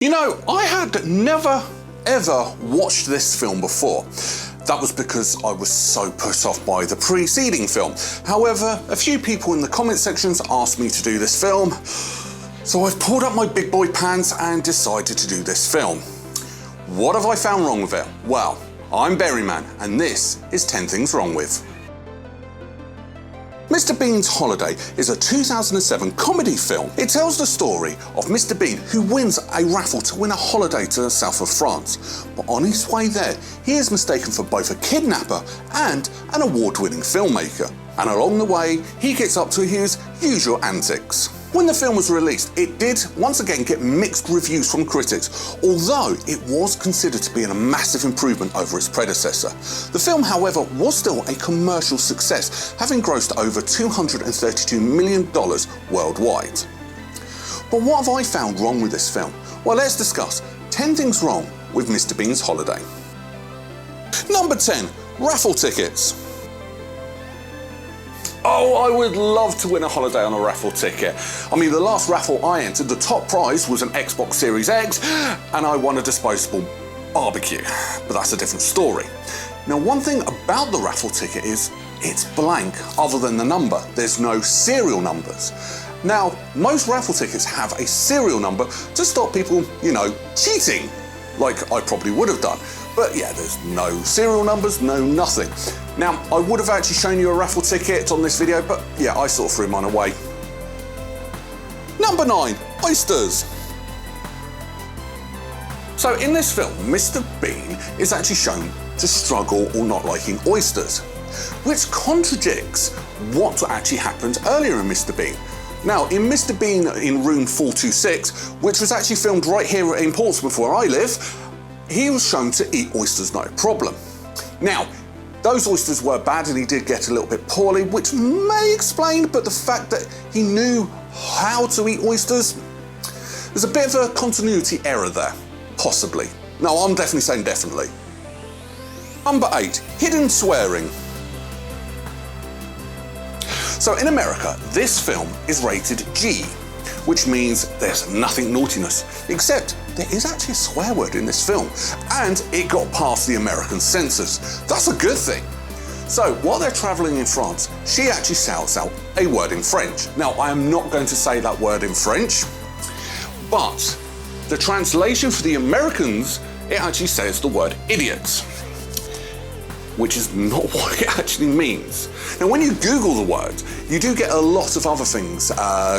You know, I had never ever watched this film before. That was because I was so put off by the preceding film. However, a few people in the comment sections asked me to do this film, so I've pulled up my big boy pants and decided to do this film. What have I found wrong with it? Well, I'm Berryman, and this is 10 Things Wrong With. Mr. Bean's Holiday is a 2007 comedy film. It tells the story of Mr. Bean, who wins a raffle to win a holiday to the south of France. But on his way there, he is mistaken for both a kidnapper and an award-winning filmmaker. And along the way, he gets up to his usual antics. When the film was released, it did once again get mixed reviews from critics, although it was considered to be a massive improvement over its predecessor. The film, however, was still a commercial success, having grossed over $232 million worldwide. But what have I found wrong with this film? Well, let's discuss 10 things wrong with Mr. Bean's Holiday. Number 10, raffle tickets. Oh, I would love to win a holiday on a raffle ticket. I mean, the last raffle I entered, the top prize was an Xbox Series X, and I won a disposable barbecue. But that's a different story. Now, one thing about the raffle ticket is it's blank, other than the number. There's no serial numbers. Now, most raffle tickets have a serial number to stop people, cheating, like I probably would have done. But yeah, there's no serial numbers, no nothing. Now, I would have actually shown you a raffle ticket on this video, but yeah, I sort of threw mine away. Number 9, Oysters. So in this film, Mr. Bean is actually shown to struggle or not liking oysters, which contradicts what actually happened earlier in Mr. Bean. Now, in Mr. Bean in room 426, which was actually filmed right here in Portsmouth where I live, he was shown to eat oysters no problem. Now, those oysters were bad and he did get a little bit poorly, which may explain, but the fact that he knew how to eat oysters, there's a bit of a continuity error there, possibly. No, I'm definitely saying definitely. Number 8, hidden swearing. So in America, this film is rated G, which means there's nothing naughtiness, except there is actually a swear word in this film, and it got past the American censors. That's a good thing. So while they're traveling in France, she actually shouts out a word in French. Now, I am not going to say that word in French, but the translation for the Americans, it actually says the word idiots, which is not what it actually means. Now, when you Google the word, you do get a lot of other things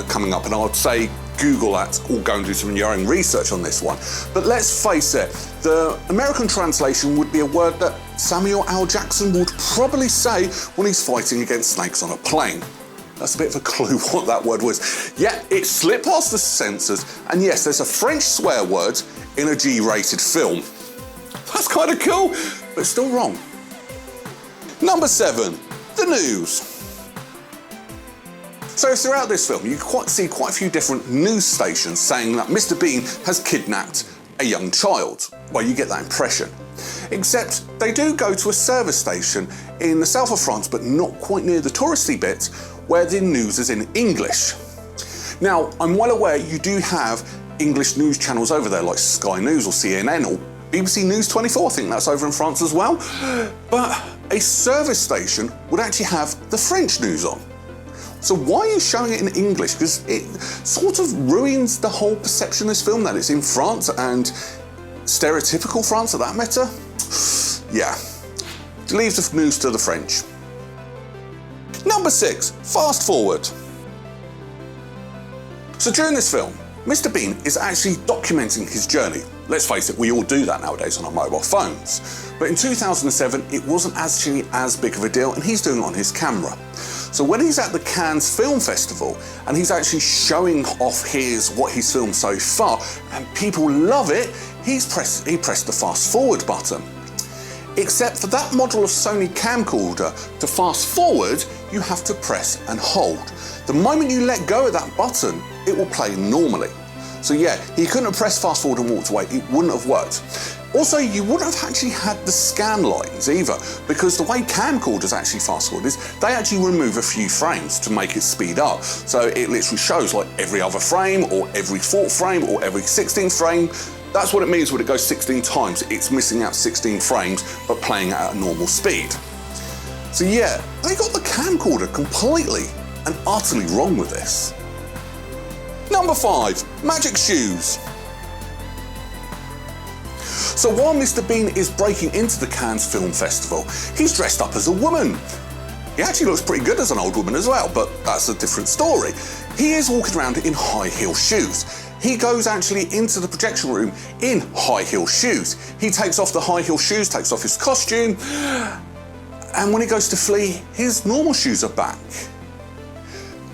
coming up, and I would say Google that or go and do some of your own research on this one. But let's face it, the American translation would be a word that Samuel L. Jackson would probably say when he's fighting against snakes on a plane. That's a bit of a clue what that word was. Yeah, it slipped past the censors, and yes, there's a French swear word in a G-rated film. That's kind of cool, but still wrong. Number 7, the news. So throughout this film, you see quite a few different news stations saying that Mr. Bean has kidnapped a young child. Well, you get that impression. Except they do go to a service station in the south of France, but not quite near the touristy bits, where the news is in English. Now, I'm well aware you do have English news channels over there, like Sky News or CNN or BBC News 24, I think that's over in France as well. But a service station would actually have the French news on. So why are you showing it in English? Because it sort of ruins the whole perception of this film that it's in France, and stereotypical France, for that matter. Yeah, leave the news to the French. Number 6, fast forward. So during this film, Mr. Bean is actually documenting his journey. Let's face it, we all do that nowadays on our mobile phones. But in 2007, it wasn't actually as big of a deal, and he's doing it on his camera. So when he's at the Caunes Film Festival, and he's actually showing off what he's filmed so far, and people love it, he pressed the fast forward button. Except for that model of Sony camcorder, to fast forward, you have to press and hold. The moment you let go of that button, it will play normally. So yeah, he couldn't have pressed fast forward and walked away. It wouldn't have worked. Also, you wouldn't have actually had the scan lines either, because the way camcorders actually fast forward is they actually remove a few frames to make it speed up. So it literally shows like every other frame or every fourth frame or every 16th frame. That's what it means when it goes 16 times. It's missing out 16 frames, but playing at a normal speed. So yeah, they got the camcorder completely and utterly wrong with this. Number 5, magic shoes. So while Mr. Bean is breaking into the Cannes Film Festival, he's dressed up as a woman. He actually looks pretty good as an old woman as well, but that's a different story. He is walking around in high heel shoes. He goes actually into the projection room in high heel shoes. He takes off the high heel shoes, takes off his costume, and when he goes to flee, his normal shoes are back.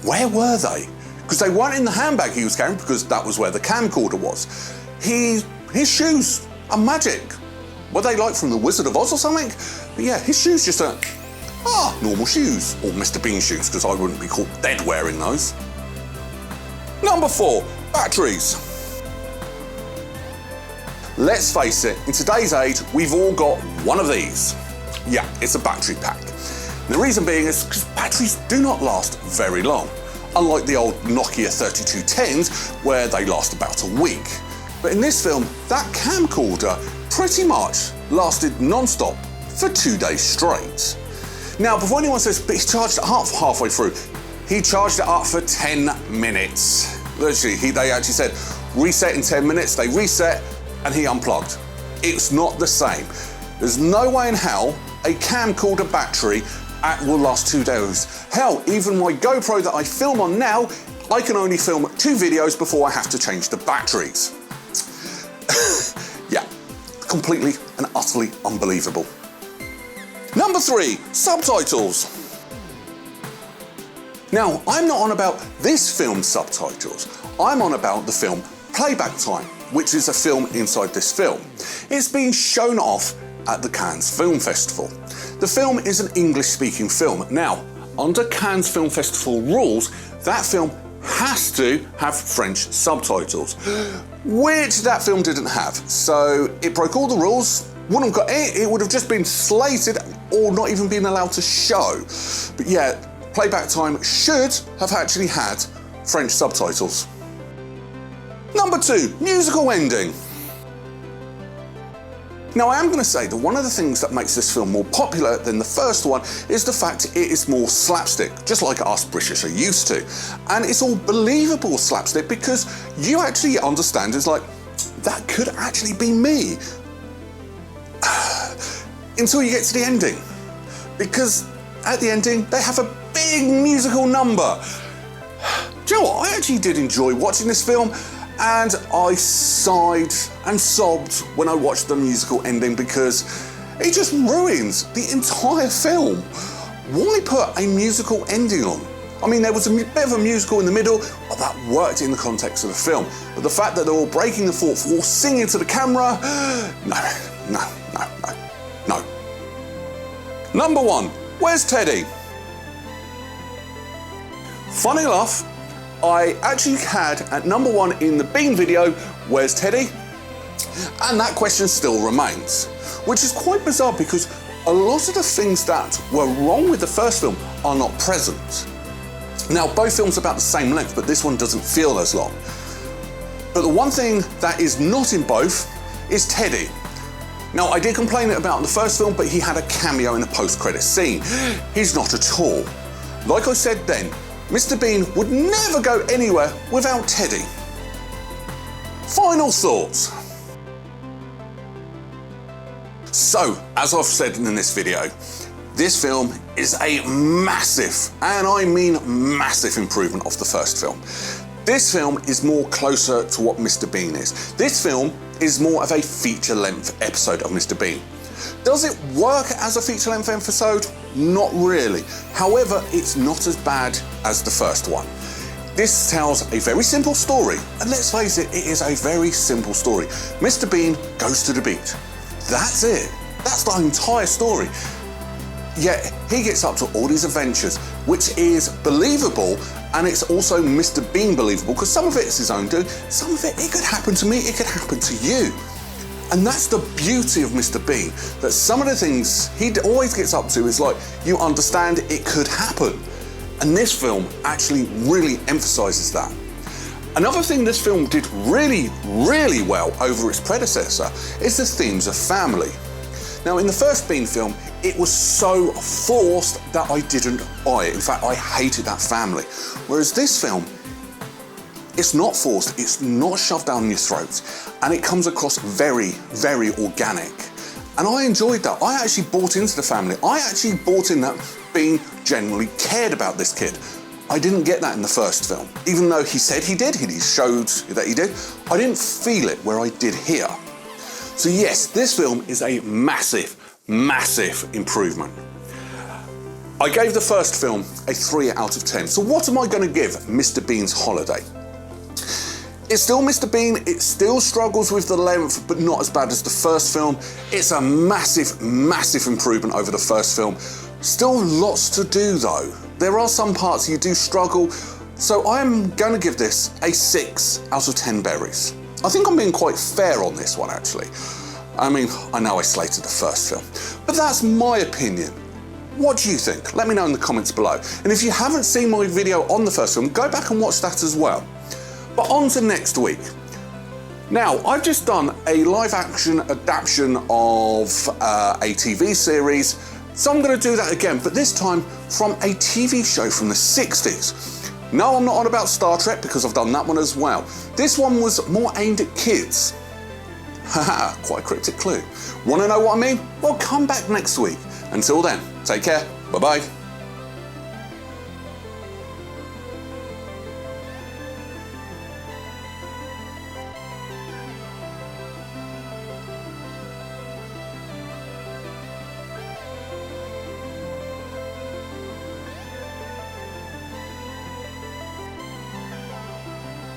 Where were they? Because they weren't in the handbag he was carrying, because that was where the camcorder was. His shoes are magic. Were they like from the Wizard of Oz or something? But yeah, his shoes just are normal shoes, or Mr. Bean shoes, because I wouldn't be caught dead wearing those. Number 4, batteries. Let's face it, in today's age, we've all got one of these. Yeah, it's a battery pack. And the reason being is because batteries do not last very long, unlike the old Nokia 3210s, where they last about a week. But in this film, that camcorder pretty much lasted non-stop for 2 days straight. Now, before anyone says, but he charged it up halfway through, he charged it up for 10 minutes. Literally, they actually said, reset in 10 minutes, they reset, and he unplugged. It's not the same. There's no way in hell a camcorder battery will last 2 days. Hell, even my GoPro that I film on now, I can only film 2 videos before I have to change the batteries. Yeah, completely and utterly unbelievable. Number 3, subtitles. Now, I'm not on about this film's subtitles. I'm on about the film Playback Time, which is a film inside this film. It's being shown off at the Cannes Film Festival. The film is an English-speaking film. Now, under Cannes Film Festival rules, that film has to have French subtitles, which that film didn't have. So it broke all the rules, wouldn't have got it would have just been slated or not even been allowed to show. But yeah, Playback Time should have actually had French subtitles. Number 2, musical ending. Now, I am going to say that one of the things that makes this film more popular than the first one is the fact it is more slapstick, just like us British are used to. And it's all believable slapstick because you actually understand it's like, that could actually be me. Until you get to the ending. Because at the ending, they have a big musical number. Do you know what? I actually did enjoy watching this film. And I sighed and sobbed when I watched the musical ending because it just ruins the entire film. Why put a musical ending on? I mean, there was a bit of a musical in the middle, but that worked in the context of the film. But the fact that they're all breaking the fourth wall, singing to the camera, no. Number 1, where's Teddy? Funny enough, I actually had at number 1 in the Bean video, where's Teddy? And that question still remains, which is quite bizarre because a lot of the things that were wrong with the first film are not present. Now, both films are about the same length, but this one doesn't feel as long. But the one thing that is not in both is Teddy. Now, I did complain about the first film, but he had a cameo in a post-credit scene. He's not at all. Like I said then, Mr. Bean would never go anywhere without Teddy. Final thoughts. So, as I've said in this video, this film is a massive, and I mean massive, improvement of the first film. This film is more closer to what Mr. Bean is. This film is more of a feature-length episode of Mr. Bean. Does it work as a feature-length episode? Not really. However, it's not as bad as the first one. This tells a very simple story, and let's face it, it is a very simple story. Mr. Bean goes to the beach. That's it. That's the entire story. Yet he gets up to all these adventures, which is believable, and it's also Mr. Bean believable, because some of it is his own doing, some of it could happen to me, it could happen to you. And that's the beauty of Mr. Bean, that some of the things he always gets up to is like, you understand it could happen. And this film actually really emphasises that. Another thing this film did really, really well over its predecessor is the themes of family. Now, in the first Bean film, it was so forced that I didn't buy it. In fact, I hated that family. Whereas this film, it's not forced, it's not shoved down your throat, and it comes across very, very organic. And I enjoyed that. I actually bought into the family. I actually bought in that Bean genuinely cared about this kid. I didn't get that in the first film. Even though he said he did, he showed that he did, I didn't feel it where I did here. So yes, this film is a massive, massive improvement. I gave the first film a 3 out of 10. So what am I going to give Mr. Bean's Holiday? It's still Mr. Bean, it still struggles with the length, but not as bad as the first film. It's a massive, massive improvement over the first film. Still lots to do though. There are some parts you do struggle, so I'm going to give this a 6 out of 10 berries. I think I'm being quite fair on this one actually. I mean, I know I slated the first film, but that's my opinion. What do you think? Let me know in the comments below. And if you haven't seen my video on the first film, go back and watch that as well. But on to next week. Now, I've just done a live action adaptation of a TV series, so I'm going to do that again, but this time from a TV show from the 60s. No, I'm not on about Star Trek because I've done that one as well. This one was more aimed at kids. Haha, quite a cryptic clue. Want to know what I mean? Well, come back next week. Until then, take care. Bye-bye.